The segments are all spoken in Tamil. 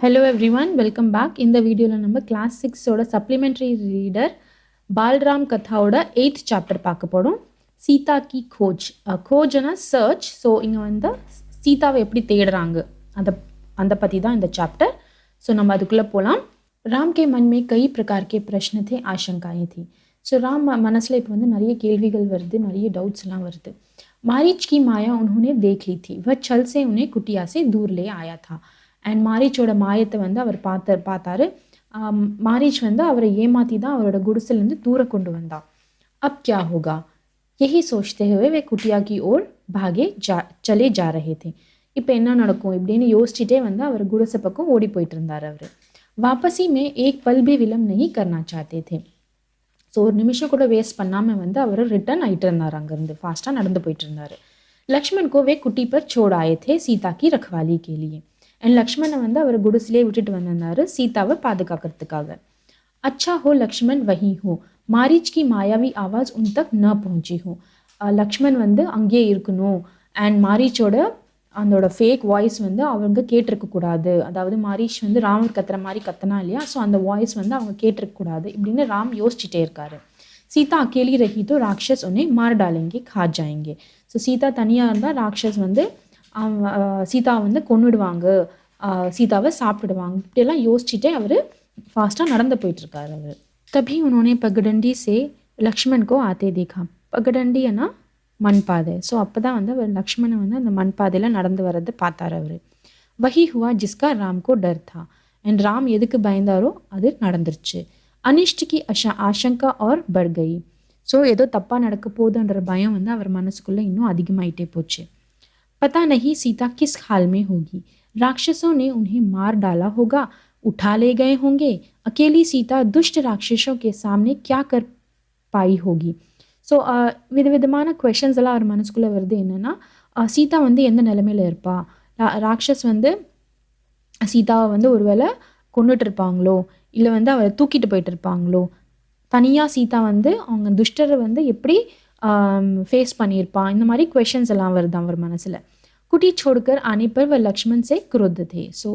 Hello everyone, welcome back. இந்த வீடியோவில் நம்ம கிளாஸ் 6ஓட சப்ளிமெண்ட்ரி ரீடர் பால்ராம் கதாவோட 8th சாப்டர் பார்க்க போகிறோம். சீதா கி खोज. खोजना சர்ச். ஸோ இங்கே வந்து சீதாவை எப்படி தேடுறாங்க அந்த பற்றி தான் இந்த சாப்டர். ஸோ நம்ம அதுக்குள்ளே போகலாம். राम के मन में कई प्रकार के प्रश्न थे, आशंकाएं थी. ஸோ ராம் மனசில் இப்போ வந்து நிறைய கேள்விகள் வருது, நிறைய டவுட்ஸ்லாம் வருது. मारीच की माया उन्होंने देख ली थी. वह छल से उन्हें कुटिया से दूर ले आया था. அண்ட் மாரீச்சோட மாயத்தை வந்து அவர் பார்த்தாரு. மாரீச் வந்து அவரை ஏமாற்றி தான் அவரோட குடிசைலேருந்து தூர கொண்டு வந்தா. அப் கியா ஹோகா यही सोचते हुए वे कुटिया की ओर भागे चले जा रहे थे. இப்போ என்ன நடக்கும் இப்படின்னு யோசிச்சுட்டே வந்து அவர் குடிசை பக்கம் ஓடி போயிட்டு இருந்தார். அவர் वापसी में एक पल भी विलम्ब नहीं करना चाहते थे. ஸோ ஒரு நிமிஷம் கூட வேஸ்ட் பண்ணாமல் வந்து அவர் ரிட்டர்ன் ஆகிட்டு இருந்தார். அங்கேருந்து ஃபாஸ்ட்டாக நடந்து போயிட்டு இருந்தார். लक्ष्मण को वे कुटी पर छोड़ आए थे सीता की रखवाली के लिए. அண்ட் லக்ஷ்மணை வந்து அவர் குடிசிலே விட்டுட்டு வந்திருந்தாரு சீதாவை பாதுகாக்கிறதுக்காக. अच्छा हो लक्ष्मण वही हो, मारीच की मायावी आवाज़ उन तक न पहुंची हो. லக்ஷ்மண் வந்து அங்கேயே இருக்கணும். அண்ட் மாரீச்சோட அதோட ஃபேக் வாய்ஸ் வந்து அவங்க கேட்டிருக்கக்கூடாது. அதாவது மாரீச் வந்து ராமர் கத்துற மாதிரி கத்தனா இல்லையா, ஸோ அந்த வாய்ஸ் வந்து அவங்க கேட்டிருக்கக்கூடாது இப்படின்னு ராம் யோசிச்சுட்டே இருக்காரு. சீதா அக்கேலி ரஹி தோ ராட்சஸ் உன்னை மார் டாலேங்கே खा जाएंगे. ஸோ சீதா தனியாக இருந்தால் ராட்சஸ் வந்து சீதாவை வந்து கொன்னுடுவாங்க, சீதாவை சாப்பிடுவாங்க இப்படியெல்லாம் யோசிச்சுட்டே அவர் ஃபாஸ்ட்டாக நடந்து போயிட்டுருக்காரு. அவர் तभी उन्होंने पगडंडी से लक्ष्मण को आते देखा. பகடண்டின்னா மண்பாதை. ஸோ அப்போ தான் வந்து அவர் லக்ஷ்மணை வந்து அந்த மண்பாதையில் நடந்து வர்றது பார்த்தார். அவர் वही हुआ जिसका राम को डर था. அண்ட் ராம் எதுக்கு பயந்தாரோ அது நடந்துருச்சு. अनिष्ट की आशंका और बढ़ गई. ஸோ ஏதோ தப்பாக நடக்க போகுதுன்ற பயம் வந்து அவர் மனசுக்குள்ளே இன்னும் அதிகமாயிட்டே போச்சு. पता नहीं सीता किस हाल में होगी. राक्षसों ने उन्हें मार डाला होगा, उठा ले गए होंगे. अकेली सीता दुष्ट राक्षसों के सामने क्या कर पाई होगी. ஸோ விதவிதமான கொஷன்ஸ் எல்லாம் அவர் மனசுக்குள்ளே வருது. என்னென்னா சீதா வந்து எந்த நிலைமையில் இருப்பா, ராட்சஸ் வந்து சீதாவை வந்து ஒருவேளை கொண்டுட்டு இருப்பாங்களோ, இல்லை வந்து அவரை தூக்கிட்டு போயிட்டு இருப்பாங்களோ, தனியாக சீதா வந்து அவங்க துஷ்டரை வந்து எப்படி ஃபேஸ் பண்ணியிருப்பான், இந்த மாதிரி கொஷன்ஸ் எல்லாம் வருது அவர் மனசில். குட்டி छोड़कर आने पर वह लक्ष्मण से क्रुद्ध थे. ஸோ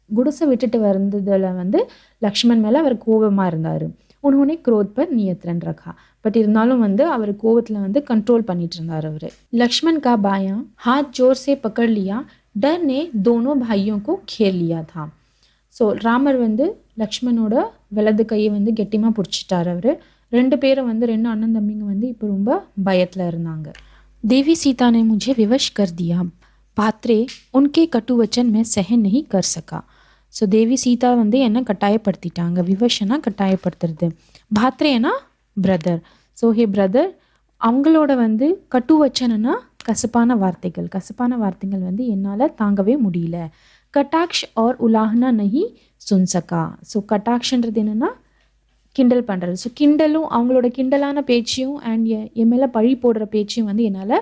குடிசை விட்டுட்டு வந்ததில் வந்து லக்ஷ்மண் மேலே அவர் கோபமாக இருந்தார். उन्होंने क्रोध पर नियंत्रण रखा. பட் இருந்தாலும் வந்து அவர் கோபத்தில் வந்து கண்ட்ரோல் பண்ணிட்டு இருந்தார். அவர் लक्ष्मण का बायां हाथ जोर से पकड़ लिया, डर ने दोनों भाइयों को घेर लिया था. ஸோ ராமர் வந்து லக்ஷ்மணோட வலது கையை வந்து கெட்டிமாக பிடிச்சிட்டார். அவர் ரெண்டு பேரும் வந்து ரெண்டு அண்ணன் தம்பிங்க வந்து இப்போ ரொம்ப பயத்தில் இருந்தாங்க. देवी सीता ने मुझे विवश कर दिया, पात्रे उनके कटु वचन में सहन नहीं कर सका. ஸோ தேவி சீதா வந்து என்ன கட்டாயப்படுத்திட்டாங்க. விவஷனா கட்டாயப்படுத்துறது, பாத்ரேனா பிரதர். ஸோ ஹே பிரதர், அவங்களோட வந்து கட்டு வச்சனா கசப்பான வார்த்தைகள் வந்து என்னால் தாங்கவே முடியல. கட்டாக்ஷ் और உலாஹ்னா நஹி சுன் சகா. ஸோ கட்டாக்ஷன்றது என்னென்னா கிண்டல் பண்ணுறது. ஸோ கிண்டலும் அவங்களோட கிண்டலான பேச்சையும் அண்ட் என் மேலே பழி போடுற பேச்சையும் வந்து என்னால்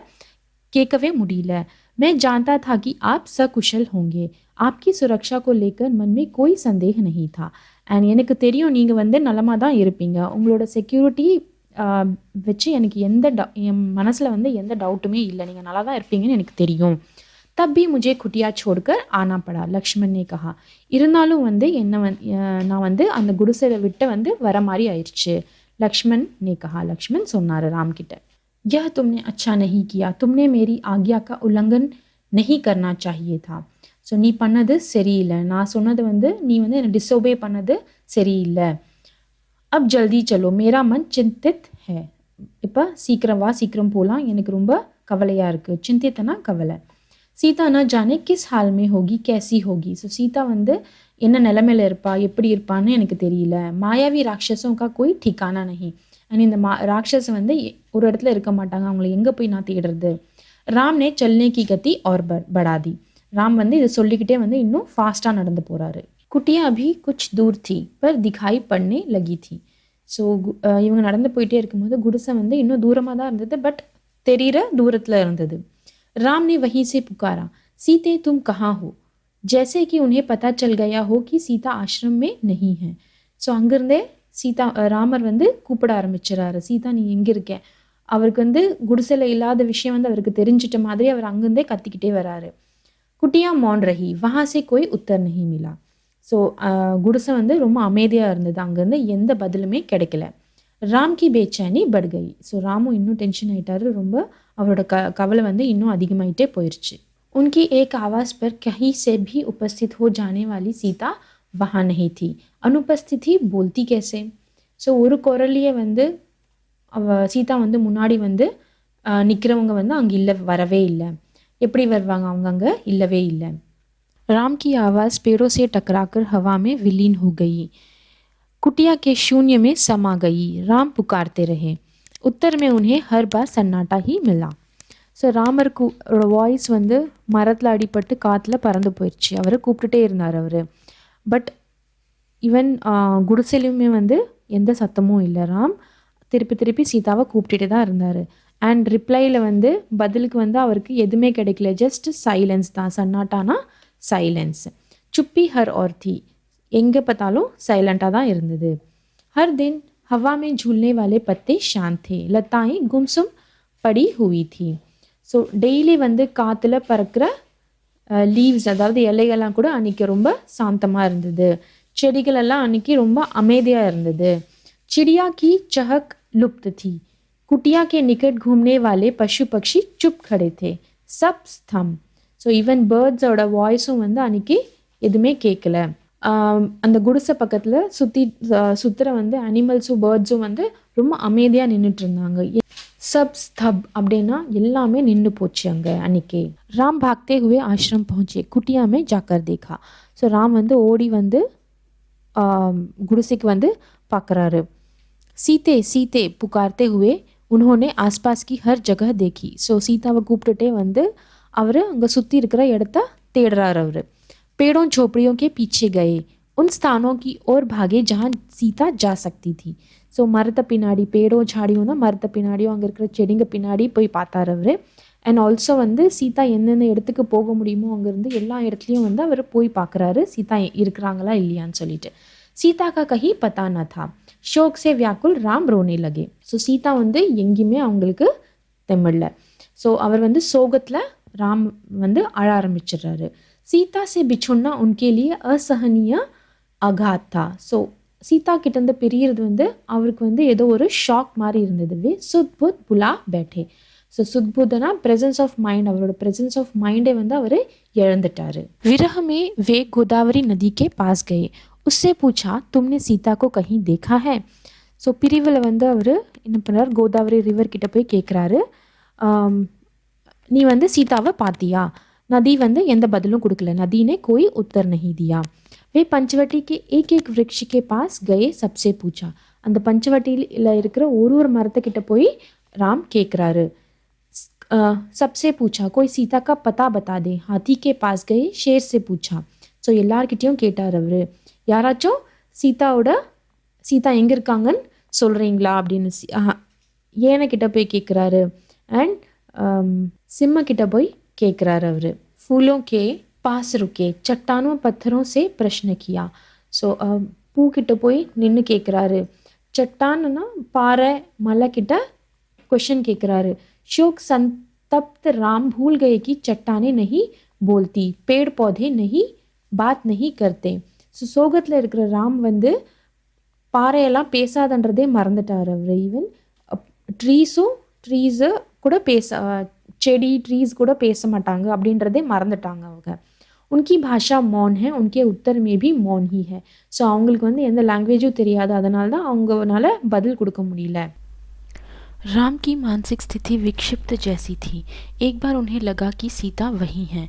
கேட்கவே முடியல. मैं जानता था कि आप सकुशल होंगे, आपकी सुरक्षा को लेकर मन में कोई संदेह नहीं था. அண்ட் எனக்கு தெரியும் நீங்கள் வந்து நலமாக தான் இருப்பீங்க, உங்களோட செக்யூரிட்டி வச்சு எனக்கு என் மனசில் வந்து எந்த டவுட்டுமே இல்லை, நீங்கள் நல்லா தான் இருப்பீங்கன்னு எனக்கு தெரியும். तब भी मुझे कुटिया छोड़कर आना पड़ा, लक्ष्मण ने कहा. இருந்தாலும் வந்து நான் வந்து அந்த குடிசையை விட்டு வந்து வர மாதிரி ஆயிடுச்சு. லக்ஷ்மண் ने कहा, லக்ஷ்மண் சொன்னார் ராம் கிட்ட. यह तुमने अच्छा नहीं किया, तुमने मेरी आज्ञा का उल्लंघन नहीं करना चाहिए था. ஸோ நீ பண்ணது சரியில்லை, நான் சொன்னது வந்து நீ வந்து என்னை டிஸ்ஓபே பண்ணது சரியில்லை. अब जल्दी चलो, मेरा मन चिंतित है. இப்போ சீக்கிரம் போகலாம், எனக்கு ரொம்ப கவலையாக இருக்குது. சிந்தித்தனா கவலை. சீதா न जाने किस हाल में होगी, कैसी होगी. ஸோ சீதா வந்து என்ன நிலைமையில் இருப்பா, எப்படி இருப்பான்னு எனக்கு தெரியல. மாயாவி ராட்சஸோं का कोई ठिकाना नहीं. அண்ட் இந்த ராட்சஸ் வந்து ஒரு இடத்துல இருக்க மாட்டாங்க, அவங்கள எங்கே போய் நான் தேடுறது. ராம் ने चलने की गति और बढ़ा दी. ராம் வந்து இதை சொல்லிக்கிட்டே வந்து இன்னும் ஃபாஸ்ட்டாக நடந்து போகிறாரு. குட்டியா அபி குச் தூர் थी पर दिखाई पड़ने लगी थी. ஸோ இவங்க நடந்து போயிட்டே இருக்கும்போது குடிசை வந்து இன்னும் தூரமாக தான் இருந்தது, பட் தெரிகிற தூரத்தில் இருந்தது. राम ने वहीं से पुकारा, सीते तुम कहाँ हो, जैसे कि उन्हें पता चल गया हो कि सीता आश्रम में नहीं है. ஸோ அங்கேருந்தே ராமர் வந்து கூப்பிட ஆரம்பிச்சிடறாரு, சீதா நீ எங்கே இருக்க. அவருக்கு வந்து குடிசையில் இல்லாத விஷயம் வந்து அவருக்கு தெரிஞ்சிட்ட மாதிரி அவர் அங்கேருந்தே கத்திக்கிட்டே வராரு. குட்டியா மௌன் ரஹி, வஹா சே கோய் உத்தர் நஹி மிலா. ஸோ குடிசை வந்து ரொம்ப அமைதியாக இருந்தது, அங்கேருந்து எந்த பதிலுமே கிடைக்கல. ராம் கி பேச்சைனி பட் கயி. ஸோ ராமும் இன்னும் டென்ஷன் ஆயிட்டாரு, ரொம்ப அவரோட கவலை வந்து இன்னும் அதிகமாயிட்டே போயிடுச்சு. उनकी एक आवाज़ पर कहीं से भी उपस्थित हो जाने वाली सीता वहाँ नहीं थी. अनुपस्थिति बोलती कैसे? ஸோ ஒரு குரல்லையே வந்து சீதா வந்து முன்னாடி வந்து நிற்கிறவங்க வந்து அங்கே இல்லை, வரவே இல்லை. எப்படி வருவாங்க, அவங்க அங்கே இல்லவே இல்லை. राम की आवाज़ पेड़ों से टकराकर हवा में विलीन हो गई, कुटिया के शून्य में समा गई. राम पुकारते रहे, उत्तर में उन्हें हर बार सन्नाटा ही मिला. ஸோ ராமருக்கு வாய்ஸ் வந்து மரத்தில் அடிபட்டு காற்றுல பறந்து போயிடுச்சு. அவர் கூப்பிட்டுட்டே இருந்தார் அவர். பட் ஈவன் குடிசையிலுமே வந்து எந்த சத்தமும் இல்லை. ராம் திருப்பி திருப்பி சீதாவை கூப்பிட்டுட்டே தான் இருந்தார். அண்ட் ரிப்ளையில் வந்து பதிலுக்கு வந்து அவருக்கு எதுவுமே கிடைக்கல, ஜஸ்ட் சைலன்ஸ் தான். சன்னாட்டானா சைலன்ஸ். சுப்பி ஹர் और थी, எங்கே பார்த்தாலும் சைலண்ட்டாக தான் இருந்தது. ஹர் दिन हवा में झूलने वाले पत्ते शांत थे, लताएं गुमसुम पड़ी हुई थी. ஸோ டெய்லி வந்து காற்றுல பறக்கிற லீவ்ஸ், அதாவது இலைகள்லாம் கூட அன்றைக்கி ரொம்ப சாந்தமாக இருந்தது. செடிகளெல்லாம் அன்றைக்கி ரொம்ப அமைதியாக இருந்தது. चिड़िया की चहक लुप्त थी, कुटिया के निकट घूमने वाले पशु पक्षी चुप खड़े थे, सब स्तम. ஸோ ஈவன் பேர்ட்ஸோட வாய்ஸும் வந்து அன்றைக்கி எதுவுமே கேட்கல. அந்த குடிசை பக்கத்தில் சுற்றுற வந்து அனிமல்ஸும் பேர்ட்ஸும் வந்து ரொம்ப அமைதியாக நின்றுட்டு இருந்தாங்க. சப் ஸ்தப் அப்படின்னா எல்லாமே நின்று போச்சு அங்கே அன்னைக்கு. ராம் பாக்தே हुए ஆசிரம் पहुँचे, कुटिया में जाकर देखा. ஸோ ராம் வந்து ஓடி வந்து குடிசைக்கு வந்து பார்க்குறாரு. सीते सीते पुकारते हुए उन्होंने आसपास की हर जगह देखी. ஸோ சீதாவை கூப்பிட்டுட்டே வந்து அவர் அங்கே சுற்றி இருக்கிற இடத்த தேடுறாரு. அவர் पेड़ों झोपड़ियों के पीछे गए, उन स्थानों की ओर भागे जहाँ सीता जा सकती थी. ஸோ மரத்தை பின்னாடி, பேடோ சாடியோன்னா மரத்தை பின்னாடியோ அங்கே இருக்கிற செடிங்க பின்னாடி போய் பார்த்தார் அவர். அண்ட் ஆல்சோ வந்து சீதா எந்தெந்த இடத்துக்கு போக முடியுமோ அங்கேருந்து எல்லா இடத்துலையும் வந்து அவர் போய் பார்க்குறாரு, சீதா இருக்கிறாங்களா இல்லையான்னு சொல்லிட்டு. சீதா கா கஹி பதா ந தா, ஷோக் சே வியாக்குல் ராம் ரோனே லகே. ஸோ சீதா வந்து எங்கேயுமே அவங்களுக்கு தெம்பல. ஸோ அவர் வந்து சோகத்தில் ராம் வந்து அழ ஆரம்பிச்சிடுறாரு. சீதா சே பிச்சுன்னா உன்கே லியே அசஹனிய ஆகாத் தா. ஸோ சீதா கிட்டேருந்து பிரிகிறது வந்து அவருக்கு வந்து ஏதோ ஒரு ஷாக் மாதிரி இருந்தது. வே சுத்புத் புலா பேட்டே. ஸோ சுத்புத்னா ப்ரெசன்ஸ் ஆஃப் மைண்ட், அவரோட ப்ரெசன்ஸ் ஆஃப் மைண்டே வந்து அவர் இழந்துட்டார். விரஹமே வே கோதாவரி நதி கே பாஸ் கயே, உஸ்ஸே பூச்சா தும்னே சீதா கோ கहीं देखा है. ஸோ பிரிவில் வந்து அவர் என்ன பண்ணுறார், கோதாவரி ரிவர் கிட்ட போய் கேட்குறாரு, நீ வந்து சீதாவை பார்த்தியா? நதி வந்து எந்த பதிலும் கொடுக்கல. नदी ने कोई उत्तर नहीं दिया. वे पंचवटी के एक एक वृक्ष के पास गए, सबसे पूछा. அந்த பஞ்சவட்டியில் இருக்கிற ஒரு மரத்துக்கிட்ட போய் ராம் கேட்குறாரு. सबसे पूछा, कोई सीता का पता बता दे. हाथी के पास गए, शेर से पूछा. ஸோ எல்லார்கிட்டையும் கேட்டார் அவர், யாராச்சும் சீதா எங்கே இருக்காங்கன்னு சொல்கிறீங்களா அப்படின்னு. ஏனைக்கிட்ட போய் கேட்குறாரு. அண்ட் சிம்மக்கிட்ட போய் கேட்குறாரு அவர். फूलों के पास रुके, चट्टानों पत्थरों से प्रश्न किया. ஸோ பூக்கிட்ட போய் நின்று கேட்குறாரு. சட்டான்னா பாறை மலை கிட்ட क्वेश्चन கேட்குறாரு. शोक संतप्त राम भूल गए कि चट्टाने नहीं बोलती, पेड़ पौधे नहीं बात नहीं करते. ஸோ சோகத்தில் இருக்கிற ராம் வந்து பாறையெல்லாம் பேசாதன்றதே மறந்துட்டார் அவர். ஈவன் ட்ரீஸு கூட செடி ட்ரீஸ் கூட பேச மாட்டாங்க அப்படின்றதே மறந்துட்டாங்க அவங்க. उनकी भाषा मौन है, उनके उत्तर में भी मौन ही है. ஸோ அவங்களுக்கு வந்து எந்த லாங்குவேஜும் தெரியாது, அதனால தான் அவங்கனால பதில் கொடுக்க முடியல. राम की मानसिक स्थिति विक्षिप्त जैसी थी. एक बार उन्हें लगा कि सीता वही हैं.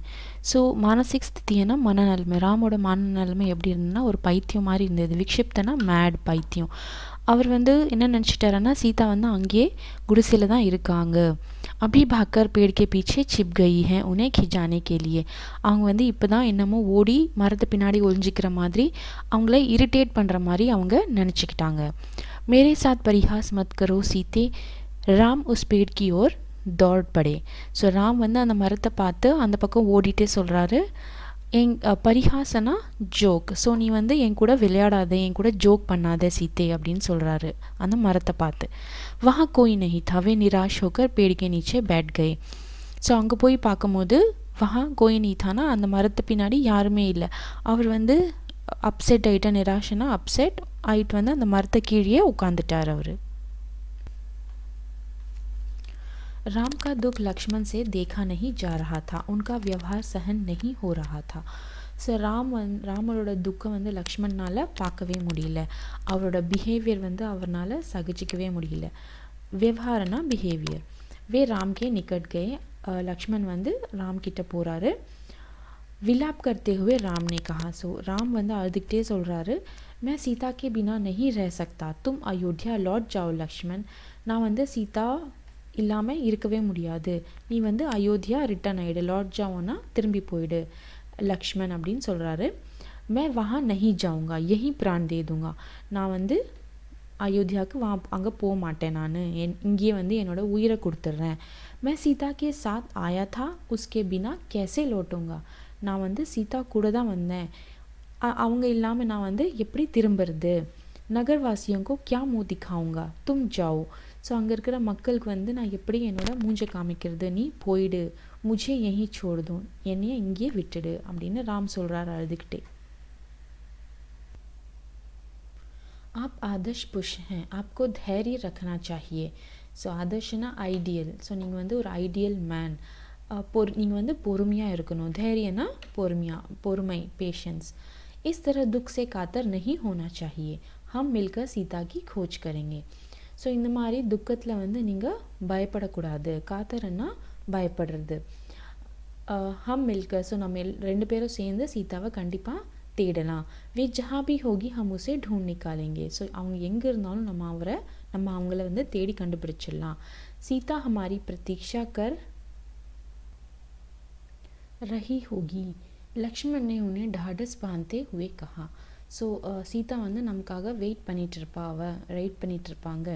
ஸோ மானசிக் ஸ்திதினா மனநிலைமை. ராமோட மனநிலைமை எப்படி இருந்ததுன்னா ஒரு பைத்தியம் மாதிரி இருந்தது. விக்ஷிப்தனா மேட், பைத்தியம். அவர் வந்து என்ன நினச்சிட்டாருன்னா சீதா வந்து அங்கேயே குடிசையில் தான் இருக்காங்க. அபி பாக்கர் பேட்கே பீச்சே சிப் கயி ஹே உன்னை खिजाने के लिए. அவங்க வந்து இப்போ தான் என்னமோ ஓடி மரத்து பின்னாடி ஒளிஞ்சிக்கிற மாதிரி, அவங்கள இரிட்டேட் பண்ணுற மாதிரி அவங்க நினச்சிக்கிட்டாங்க. மேரே சாத் பரிஹாஸ் மத் கரோ சீதே, ராம் உஸ் पेड़ की ओर दौड़ पड़े. ஸோ ராம் வந்து அந்த மரத்தை பார்த்து அந்த பக்கம் ஓடிட்டே சொல்கிறாரு, பரிஹாசனா ஜோக். ஸோ நீ வந்து என் கூட விளையாடாத, என் கூட ஜோக் பண்ணாத சீதே அப்படின்னு சொல்கிறாரு அந்த மரத்தை பார்த்து. வஹா கோய் நஹி தா, வே நிராஷ் ஹோக்கர் पेड़ के नीचे बैठ गए. ஸோ அங்கே போய் பார்க்கும்போது வஹா கோய் நஹி தானா அந்த மரத்து பின்னாடி யாருமே இல்லை. அவர் வந்து அப்செட் ஆகிட்ட, நிராஷனா அப்செட் ஆகிட்டு வந்து அந்த மரத்தை கீழே உட்காந்துட்டார் அவர். राम का दुख लक्ष्मण से देखा नहीं जा रहा था, उनका व्यवहार सहन नहीं हो रहा था. ஸோ ராமரோட துக்கம் வந்து லக்ஷ்மணனால் பார்க்கவே முடியல, அவரோட பிஹேவியர் வந்து அவரால் சகிச்சிக்கவே முடியல. व्यवहारना बिहेवियर. वे राम के निकट गए. लक्ष्मण வந்து ராம் கிட்ட போகிறாரு. विलाप करते हुए राम ने कहा. ஸோ ராம் வந்து அழுதுகிட்டே சொல்கிறாரு, मैं सीता के बिना नहीं रह सकता, तुम अयोध्या लौट जाओ लक्ष्मण. நான் வந்து சீதா இல்லாமல் இருக்கவே முடியாது, நீ வந்து அயோத்தியா ரிட்டர்ன் ஆகிடு, லாட் ஜாவோன்னா திரும்பி போயிடு லக்ஷ்மண் அப்படின்னு சொல்கிறாரு. मैं वहाँ नहीं जाऊँगा, यही प्राण दे दूँगा. நான் வந்து அயோத்தியாவுக்கு அங்கே போக மாட்டேன், நான் இங்கேயே வந்து என்னோட உயிரை கொடுத்துட்றேன். मैं सीता के साथ आया था, उसके बिना कैसे लौटूँगा. நான் வந்து சீதா கூட தான் வந்தேன், அவங்க இல்லாமல் நான் வந்து எப்படி திரும்புறது. நகர்வாசியோங்கோ क्या मुँह दिखाऊँगा, तुम जाओ. ஸோ அங்கே இருக்கிற மக்களுக்கு வந்து நான் எப்படி என்னோட மூஞ்சை காமிக்கிறது, நீ போயிடு, முझे यहीं छोड़ दो, என்னைய இங்கேயே விட்டுடு அப்படின்னு ராம் சொல்கிறார் அழுதுகிட்டே. आप आदर्श पुरुष हैं, आपको धैर्य रखना चाहिए. So ஆதர்ஷ்னா ideal. ஸோ நீங்கள் வந்து ஒரு ஐடியல் மேன், நீங்கள் வந்து பொறுமையாக இருக்கணும். தைரியனா பொறுமை, பேஷன்ஸ். इस तरह दुख से कातर नहीं होना चाहिए, हम मिलकर सीता की खोज करेंगे. ஸோ இந்த மாதிரி துக்கத்தில் வந்து நீங்கள் பயப்படக்கூடாது. காத்தர்னா பயப்படுறது. हम मिलकर, ஸோ நம்ம ரெண்டு பேரும் சேர்ந்து சீதாவை கண்டிப்பாக தேடலாம். वे जहाँ भी होगी हम उसे ढूंढ निकालेंगे. ஸோ அவங்க எங்கே இருந்தாலும் நம்ம அவங்கள வந்து தேடி கண்டுபிடிச்சிடலாம். सीता हमारी प्रतीक्षा कर रही होगी, लक्ष्मण ने उन्हें ढाढ़स बांधते हुए कहा. ஸோ சீதா வந்து நமக்காக வெயிட் பண்ணிகிட்ருப்பாங்க.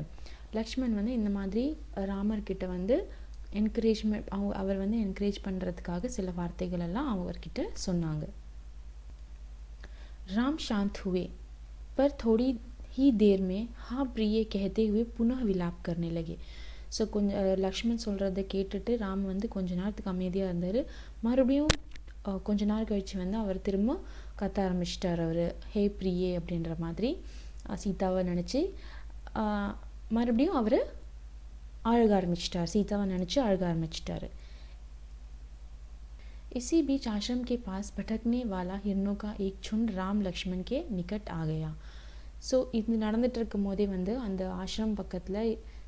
லக்ஷ்மண் வந்து இந்த மாதிரி ராமர்கிட்ட வந்து அவர் வந்து என்கரேஜ் பண்ணுறதுக்காக சில வார்த்தைகள் எல்லாம் அவர்கிட்ட சொன்னாங்க. राम शांत हुए पर थोड़ी ही देर में हाँ प्रिय कहते हुए पुनः विलाप करने लगे. ஸோ கொஞ்சம் லக்ஷ்மண் சொல்கிறத கேட்டுட்டு ராம் வந்து கொஞ்ச நேரத்துக்கு அமைதியாக இருந்தார். மறுபடியும் கொஞ்ச நாள் கழித்து வந்து அவர் திரும்ப கத்த ஆரம்பிச்சிட்டார். அவர் ஹே பிரியே அப்படின்ற மாதிரி சீதாவை நினச்சி மறுபடியும் அவர் அழுக ஆரம்பிச்சிட்டார். சீதாவை நினச்சி அழுக ஆரம்பிச்சிட்டார். इसी बीच आश्रम के पास भटकने वाला हिरणों का एक झुंड राम लक्ष्मण के निकट आ गया. ஸோ இது நடந்துட்டு இருக்கும் போதே வந்து அந்த ஆசிரம் பக்கத்தில்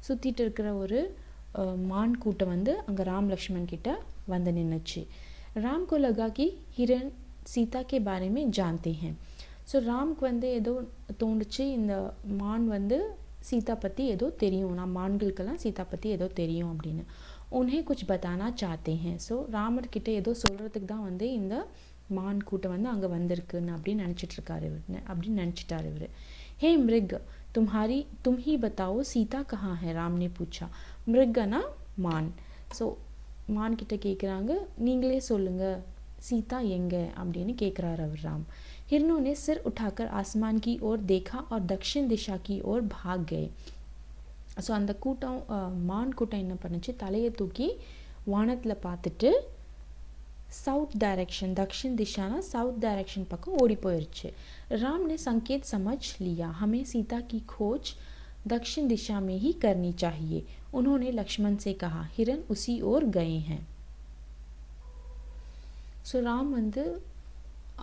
சுற்றிட்டு இருக்கிற ஒரு மான் கூட்டம் வந்து அங்கே ராம் லக்ஷ்மண் கிட்ட வந்து நின்றுச்சு. राम को लगा कि हिरण सीता के बारे में जानते हैं. ஸோ ராம்க்கு வந்து ஏதோ தோணுச்சு, இந்த மான் வந்து சீதா பற்றி ஏதோ தெரியும், மான்களுக்கெல்லாம் சீதா பற்றி ஏதோ தெரியும் அப்படின்னு. उन्हें कुछ बताना चाहते हैं. ஸோ ராமர்கிட்ட ஏதோ சொல்கிறதுக்கு தான் வந்து இந்த மான் கூட்டம் வந்து அங்கே வந்திருக்குன்னு அப்படின்னு நினச்சிட்டார் இவர். हे मृग तुम ही बताओ सीता कहाँ है, राम ने पूछा. मृगना मान. ஸோ மான் கிட்ட கேட்குறாங்க, நீங்களே சொல்லுங்க சீதா எங்கே அப்படின்னு கேட்குறாரு அவர் ராம். हिरणों ने सिर उठाकर आसमान की ओर देखा और दक्षिण दिशा की ओर भाग गए. ஸோ அந்த கூட்டம் மான் கூட்டம் என்ன பண்ணுச்சு, தலையை தூக்கி வானத்தில் பார்த்துட்டு साउथ डायरेक्शन, दक्षिण दिशा ना साउथ डायरेक्शन पक्का ओडी போயிருச்சு. राम ने संकेत समझ लिया, हमें सीता की खोज दक्षिण दिशा में ही करनी चाहिए. उन्होंने लक्ष्मण से कहा, हिरण उसी ओर गए हैं. ஸோ ராம் வந்து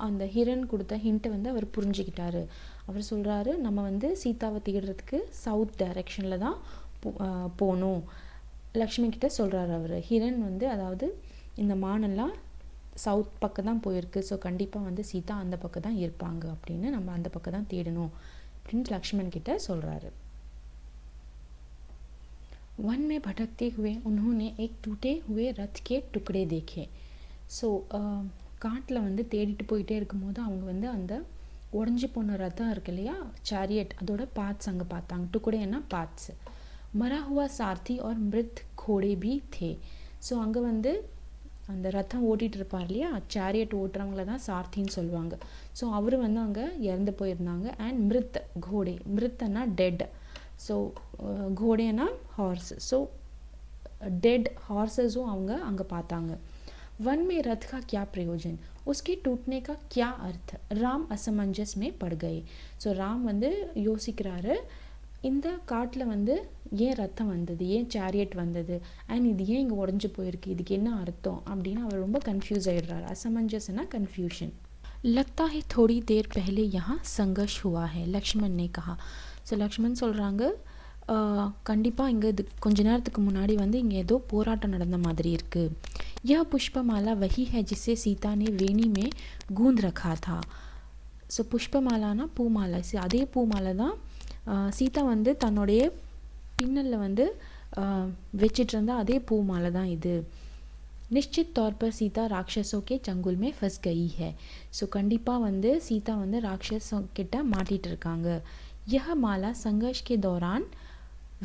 அந்த ஹிரன் கொடுத்த ஹிண்ட்டை வந்து அவர் புரிஞ்சுக்கிட்டாரு. அவர் சொல்கிறாரு, நம்ம வந்து சீதாவை தேடுறதுக்கு சவுத் டைரெக்ஷனில் தான் போகணும் லக்ஷ்மி கிட்ட சொல்கிறாரு அவர். ஹிரன் வந்து அதாவது இந்த மானெல்லாம் சவுத் பக்கம் தான் போயிருக்கு, ஸோ கண்டிப்பாக வந்து சீதா அந்த பக்கம் தான் இருப்பாங்க அப்படின்னு நம்ம அந்த பக்கம் தான் தேடணும் அப்படின்னு லக்ஷ்மண் கிட்ட சொல்கிறாரு. वन में भटकते हुए उन्होंने एक टूटे हुए रथ के टुकड़े देखे. ஸோ காட்டில் வந்து தேடிட்டு போயிட்டே இருக்கும்போது அவங்க வந்து அந்த உடஞ்சி போன ரத்தம் இருக்கு இல்லையா, சேரியட், அதோட பார்ட்ஸ் அங்கே பார்த்தாங்க. டுக்குடேன்னா பார்ட்ஸ். मरा हुआ सारथी और मृत घोड़े भी थे. ஸோ அங்கே வந்து அந்த ரத்தம் ஓட்டிகிட்டு இருப்பார் இல்லையா, சேரியட் ஓட்டுறவங்கள தான் சார்த்தின்னு சொல்லுவாங்க. ஸோ அவர் வந்து அங்கே இறந்து போயிருந்தாங்க. அண்ட் மிருத் கோடே, மிருத்தன்னா டெட், ஸோ கோடேனா ஹார்ஸ். ஸோ டெட் ஹார்ஸஸும் அவங்க அங்கே பார்த்தாங்க. वन में रथ का क्या प्रयोजन, उसके टूटने का क्या अर्थ, राम असमंजस में पड़ गए. ஸோ ராம் வந்து யோசிக்கிறாரு, இந்த காட்டில் வந்து ஏன் ரத்தம் வந்தது, ஏன் சேரியட் வந்தது, அண்ட் இது ஏன் இங்கே உடஞ்சி போயிருக்கு, இதுக்கு என்ன அர்த்தம் அப்படின்னு அவர் ரொம்ப கன்ஃபியூஸ் ஆகிடுறாரு. அசமஞ்சஸ்னா கன்ஃபியூஷன். लगता है थोड़ी देर पहले यहाँ संघर्ष हुआ है, लक्ष्मण ने कहा. ஸோ லக்ஷ்மண் சொல்கிறாங்க, கண்டிப்பாக இங்கே இது கொஞ்ச நேரத்துக்கு முன்னாடி வந்து இங்கே ஏதோ போராட்டம் நடந்த மாதிரி இருக்குது. यह पुष्पमाला वही है जिसे सीता ने वेणी में गूंद रखा था. ஸோ புஷ்பமாலானா பூமாலை, அதே பூமாலை தான் சீதா வந்து தன்னுடைய பின்னலில் வந்து வச்சிட்டு இருந்தா அதே பூமாலை தான் இது. निश्चित तौर पर सीता राक्षसों के चंगुल में फंस गई है. ஸோ கண்டிப்பாக வந்து சீதா வந்து ராட்சஸோं கிட்ட மாட்டிகிட்டு இருக்காங்க. यह माला संघर्ष के दौरान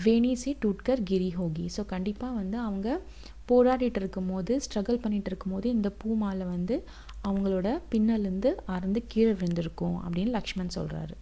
वेणी से टूटकर गिरी होगी. ஸோ கண்டிப்பாக வந்து அவங்க போராடிட்டு இருக்கும் போது, ஸ்ட்ரகிள் பண்ணிகிட்டு இருக்கும் போது இந்த பூ மாலை வந்து அவங்களோட பின்னலேருந்து அறந்து கீழே விழுந்திருக்கும் அப்படின்னு லக்ஷ்மண் சொல்கிறாரு.